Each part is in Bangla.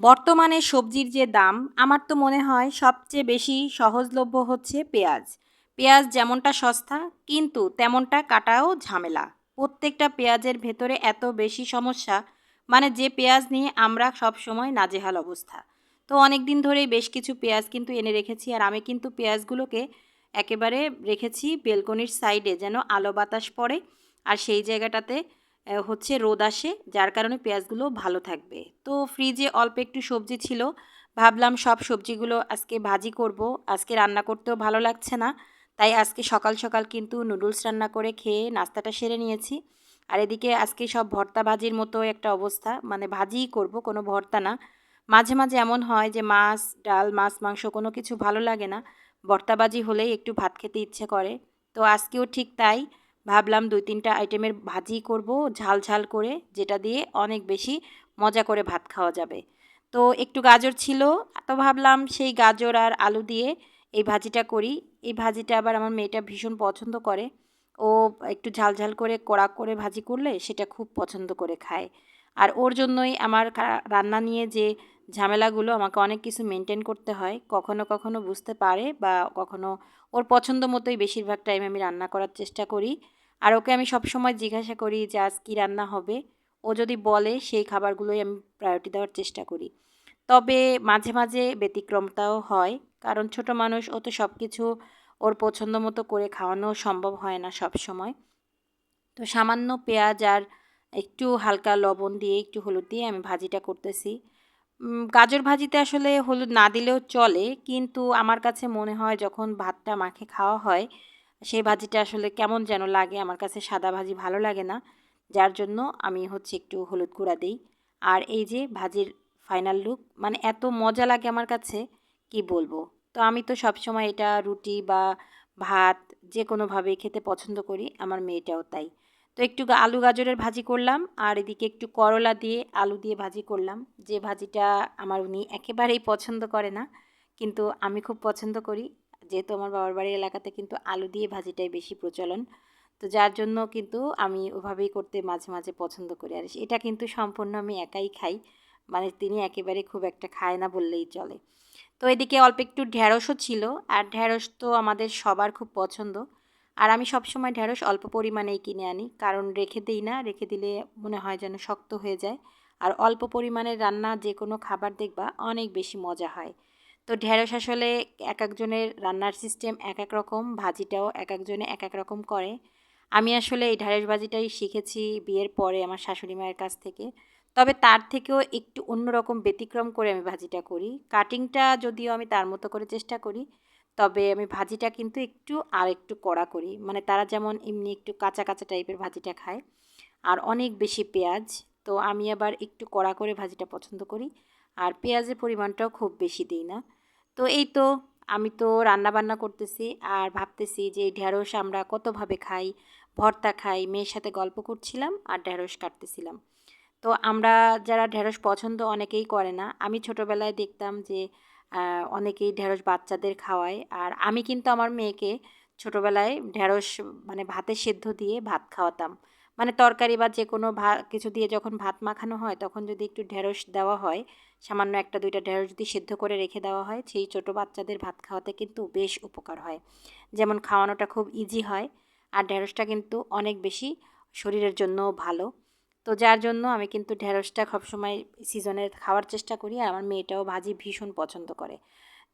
বর্তমানে সবজির যে দাম, আমার তো মনে হয় সবচেয়ে বেশি সহজলভ্য হচ্ছে পেঁয়াজ। পেঁয়াজ যেমনটা সস্তা কিন্তু তেমনটা কাটাও ঝামেলা। প্রত্যেকটা পেঁয়াজের ভেতরে এত বেশি সমস্যা, মানে যে পেঁয়াজ নিয়ে আমরা সবসময় নাজেহাল অবস্থা। তো অনেকদিন ধরেই বেশ কিছু পেঁয়াজ কিন্তু এনে রেখেছি, আর আমি কিন্তু পেঁয়াজগুলোকে একেবারে রেখেছি বেলকনির সাইডে যেন আলো বাতাস পড়ে আর সেই জায়গাটাতে হচ্ছে রোদ আসে, যার কারণে পেঁয়াজগুলো ভালো থাকবে। তো ফ্রিজে অল্প একটু সবজি ছিল, ভাবলাম সব সবজিগুলো আজকে ভাজি করব। আজকে রান্না করতেও ভালো লাগছে না, তাই আজকে সকাল সকাল কিন্তু নুডলস রান্না করে খেয়ে নাস্তাটা সেরে নিয়েছি। আর এদিকে আজকে সব ভর্তা ভাজির মতো একটা অবস্থা, মানে ভাজিই করব, কোনো ভর্তা না। মাঝে মাঝে এমন হয় যে মাছ ডাল মাছ মাংস কোনো কিছু ভালো লাগে না, ভর্তা ভাজি হলেই একটু ভাত খেতে ইচ্ছে করে। তো আজকেও ঠিক তাই, ভাবলাম ২-৩টা আইটেমের ভাজি করব ঝাল ঝাল করে, যেটা দিয়ে অনেক বেশি মজা করে ভাত খাওয়া যাবে। তো একটু গাজর ছিল, তো ভাবলাম সেই গাজর আর আলু দিয়ে এই ভাজিটা করি। এই ভাজিটা আবার আমার মেয়েটা ভীষণ পছন্দ করে। ও একটু ঝাল ঝাল করে কড়া করে ভাজি করলে সেটা খুব পছন্দ করে খায়। আর ওর জন্যই আমার রান্না নিয়ে যে ঝামেলাগুলো, আমাকে অনেক কিছু মেনটেন করতে হয়। কখনো কখনো বুঝতে পারে বা কখনো ওর পছন্দ মতোই বেশিরভাগ টাইম আমি রান্না করার চেষ্টা করি। আর ওকে আমি সবসময় জিজ্ঞাসা করি যে আজ কী রান্না হবে। ও যদি বলে সেই খাবারগুলোই আমি প্রায়োরিটি দেওয়ার চেষ্টা করি। তবে মাঝে মাঝে ব্যতিক্রমতাও হয়, কারণ ছোট মানুষ, ও তো সব কিছু ওর পছন্দ মতো করে খাওয়ানো সম্ভব হয় না সব সময়। তো সামান্য পেঁয়াজ আর একটু হালকা লবণ দিয়ে একটু হলুদ দিয়ে আমি ভাজিটা করতেছি। গাজর ভাজিতে আসলে হলুদ না দিলেও চলে, কিন্তু আমার কাছে মনে হয় যখন ভাতটা মাখে খাওয়া হয় সেই ভাজিটা আসলে কেমন যেন লাগে, আমার কাছে সাদা ভাজি ভালো লাগে না। যার জন্য আমি হচ্ছে একটু হলুদ গুঁড়া দিই। আর এই যে ভাজির ফাইনাল লুক, মানে এত মজা লাগে আমার কাছে, কি বলবো। তো আমি তো সবসময় এটা রুটি বা ভাত যে কোনোভাবেই খেতে পছন্দ করি, আমার মেয়েটাও তাই। তো একটু আলু গাজরের ভাজি করলাম, আর এদিকে একটু করলা দিয়ে আলু দিয়ে ভাজি করলাম, যে ভাজিটা আমার উনি একেবারেই পছন্দ করে না, কিন্তু আমি খুব পছন্দ করি। যেহেতু আমার বাবার বাড়ির এলাকাতে কিন্তু আলু দিয়ে ভাজিটাই বেশি প্রচলন, তো যার জন্য কিন্তু আমি ওভাবেই করতে মাঝে মাঝে পছন্দ করি। আর এটা কিন্তু সম্পূর্ণ আমি একাই খাই, মানে তিনি একেবারে খুব একটা খায় না বললেই চলে। তো এদিকে অল্প একটু ঢ্যাঁড়সও ছিল, আর ঢ্যাঁড়স তো আমাদের সবার খুব পছন্দ। আর আমি সবসময় ঢ্যাঁড়স অল্প পরিমাণেই কিনে আনি, কারণ রেখে দিই না, রেখে দিলে মনে হয় যেন শক্ত হয়ে যায়। আর অল্প পরিমাণের রান্না যে কোনো খাবার দেখবা অনেক বেশি মজা হয়। তো ঢ্যাঁড়স আসলে এক একজনের রান্নার সিস্টেম এক এক রকম, ভাজিটাও এক একজনে এক এক রকম করে। আমি আসলে এই ঢ্যাঁড়স ভাজিটাই শিখেছি বিয়ের পরে আমার শাশুড়ি মায়ের কাছ থেকে। তবে তার থেকেও একটু অন্যরকম ব্যতিক্রম করে আমি ভাজিটা করি। কাটিংটা যদিও আমি তার মতো করে চেষ্টা করি, তবে আমি ভাজিটা কিন্তু একটু আরেকটু কড়া করি। মানে তারা যেমন এমনি একটু কাঁচা কাঁচা টাইপের ভাজিটা খায় আর অনেক বেশি পেঁয়াজ, তো আমি আবার একটু কড়া করে ভাজিটা পছন্দ করি। আর পেঁয়াজের পরিমাণটাও খুব বেশি দিই না। তো এই তো, আমি তো রান্না বান্না করতেছি আর ভাবতেছি যে এই ঢ্যাঁড়স আমরা কতভাবে খাই, ভর্তা খাই, মেয়ের সাথে গল্প করছিলাম আর ঢ্যাঁড়স কাটতেছিলাম। তো আমরা যারা ঢ্যাঁড়স পছন্দ অনেকেই করে না। আমি ছোটোবেলায় দেখতাম যে অনেকেই ঢ্যাঁড়স বাচ্চাদের খাওয়ায়। আর আমি কিন্তু আমার মেয়েকে ছোটোবেলায় ঢ্যাঁড়স মানে ভাতে সেদ্ধ দিয়ে ভাত খাওয়াতাম। মানে তরকারি বা যেকোনো কিছু দিয়ে যখন ভাত মাখানো হয় তখন যদি একটু ঢ্যাঁড়স দেওয়া হয়, সামান্য ১টা ২টা ঢ্যাঁড়স যদি সেদ্ধ করে রেখে দেওয়া হয়, সেই ছোটো বাচ্চাদের ভাত খাওয়াতে কিন্তু বেশ উপকার হয়। যেমন খাওয়ানোটা খুব ইজি হয়, আর ঢ্যাঁড়সটা কিন্তু অনেক বেশি শরীরের জন্যও ভালো। তো যার জন্য আমি কিন্তু ঢ্যাঁড়সটা সবসময় সিজনের খাওয়ার চেষ্টা করি, আর আমার মেয়েটাও ভাজি ভীষণ পছন্দ করে।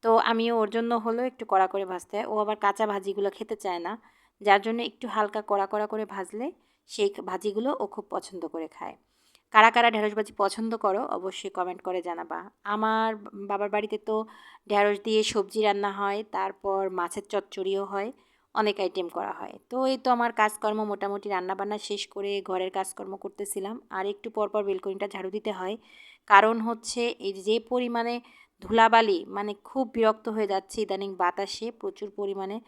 তো আমিও ওর জন্য হলো একটু কড়া করে ভাজতে হয়, ও আবার কাঁচা ভাজিগুলো খেতে চায় না, যার জন্য একটু হালকা কড়া কড়া করে ভাজলে সেই ভাজিগুলো ও খুব পছন্দ করে খায়। কারা কারা ঢ্যাঁড়স ভাজি পছন্দ করো অবশ্যই কমেন্ট করে জানাবা। আমার বাবার বাড়িতে তো ঢ্যাঁড়স দিয়ে সবজি রান্না হয়, তারপর মাছের চচ্চড়িও হয়, অনেক আইটেম করা হয়। তো এই তো আমার কাজকর্ম মোটামুটি রান্নাবান্না শেষ করে ঘরের কাজকর্ম করতেছিলাম, আর একটু পরপর বেলকনিটা ঝাড়ু দিতে হয়। কারণ হচ্ছে এই যে পরিমাণে ধুলাবালি, মানে খুব বিরক্ত হয়ে যাচ্ছে ইদানিং বাতাসে প্রচুর পরিমাণে।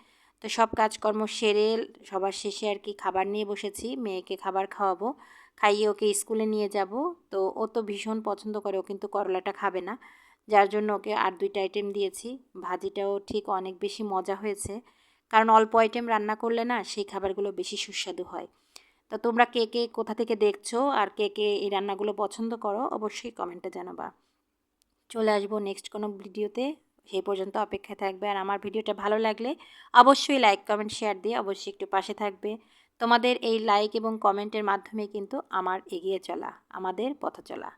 তো সব কাজকর্ম সেরে সবার শেষে আর কি খাবার নিয়ে বসেছি, মেয়েকে খাবার খাওয়াবো, খাইয়ে ওকে স্কুলে নিয়ে যাব। তো ও তো ভীষণ পছন্দ করে, ও কিন্তু করলাটা খাবে না, যার জন্য ওকে আর 2টা আইটেম দিয়েছি। ভাজিটাও ঠিক অনেক বেশি মজা হয়েছে, কারণ অল্প আইটেম রান্না করলে না সেই খাবারগুলো বেশি সুস্বাদু হয়। তো তোমরা কে কে কোথা থেকে দেখছো আর কে কে এই রান্নাগুলো পছন্দ করো অবশ্যই কমেন্টে জানাবা। চলে আসবো নেক্সট কোনো ভিডিওতে। সেই পর্যন্ত অপেক্ষায় থাকবে। আর আমার ভিডিওটা ভালো লাগলে অবশ্যই লাইক, কমেন্ট, শেয়ার দিয়ে অবশ্যই একটু পাশে থাকবে। তোমাদের এই লাইক এবং কমেন্টের মাধ্যমে কিন্তু আমার এগিয়ে চলা, আমাদের পথ চলা।